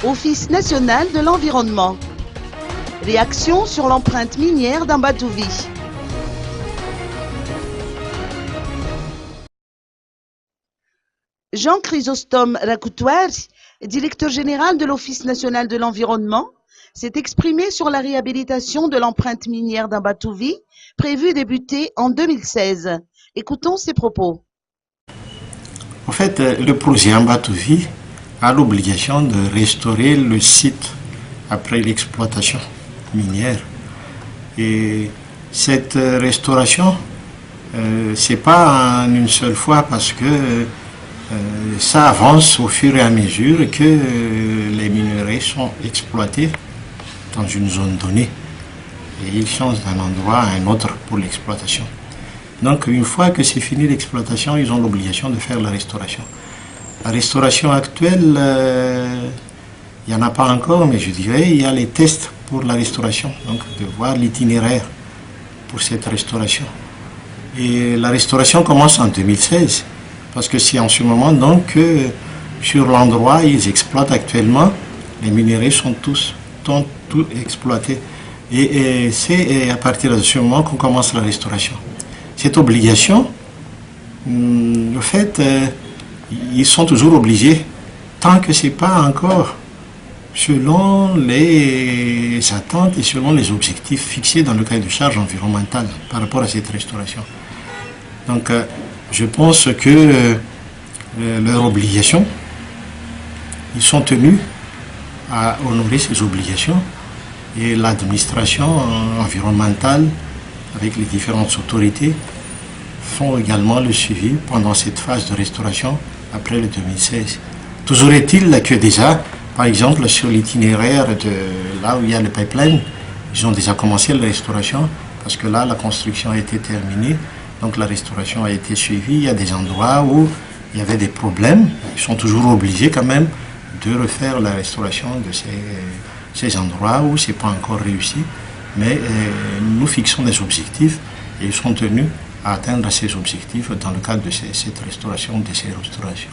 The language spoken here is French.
Office national de l'environnement. Réaction sur l'empreinte minière d'Ambatovi. Jean Chrysostome Rakoutouari, directeur général de l'Office national de l'environnement, s'est exprimé sur la réhabilitation de l'empreinte minière d'Ambatovi, prévue débuter en 2016. Écoutons ses propos. En fait, le projet Ambatovi a l'obligation de restaurer le site après l'exploitation minière. Et cette restauration, c'est pas en une seule fois parce que ça avance au fur et à mesure que les minerais sont exploités dans une zone donnée et ils changent d'un endroit à un autre pour l'exploitation. Donc une fois que c'est fini l'exploitation, ils ont l'obligation de faire la restauration. La restauration actuelle, il n'y en a pas encore, mais je dirais il y a les tests pour la restauration, donc de voir l'itinéraire pour cette restauration. Et la restauration commence en 2016. Parce que c'est en ce moment donc que sur l'endroit ils exploitent actuellement, les minerais sont tous exploités. Et c'est à partir de ce moment qu'on commence la restauration. Cette obligation, le fait, ils sont toujours obligés, tant que ce n'est pas encore selon les attentes et selon les objectifs fixés dans le cahier de charge environnemental par rapport à cette restauration. Donc, je pense que leurs obligations, ils sont tenus à honorer ces obligations et l'administration environnementale avec les différentes autorités font également le suivi pendant cette phase de restauration après le 2016. Toujours est-il que déjà, par exemple sur l'itinéraire de là où il y a le pipeline, ils ont déjà commencé la restauration parce que là la construction a été terminée. Donc la restauration a été suivie. Il y a des endroits où il y avait des problèmes. Ils sont toujours obligés quand même de refaire la restauration de ces endroits où ce n'est pas encore réussi. Mais nous fixons des objectifs et ils sont tenus à atteindre ces objectifs dans le cadre de cette restauration, de ces restaurations.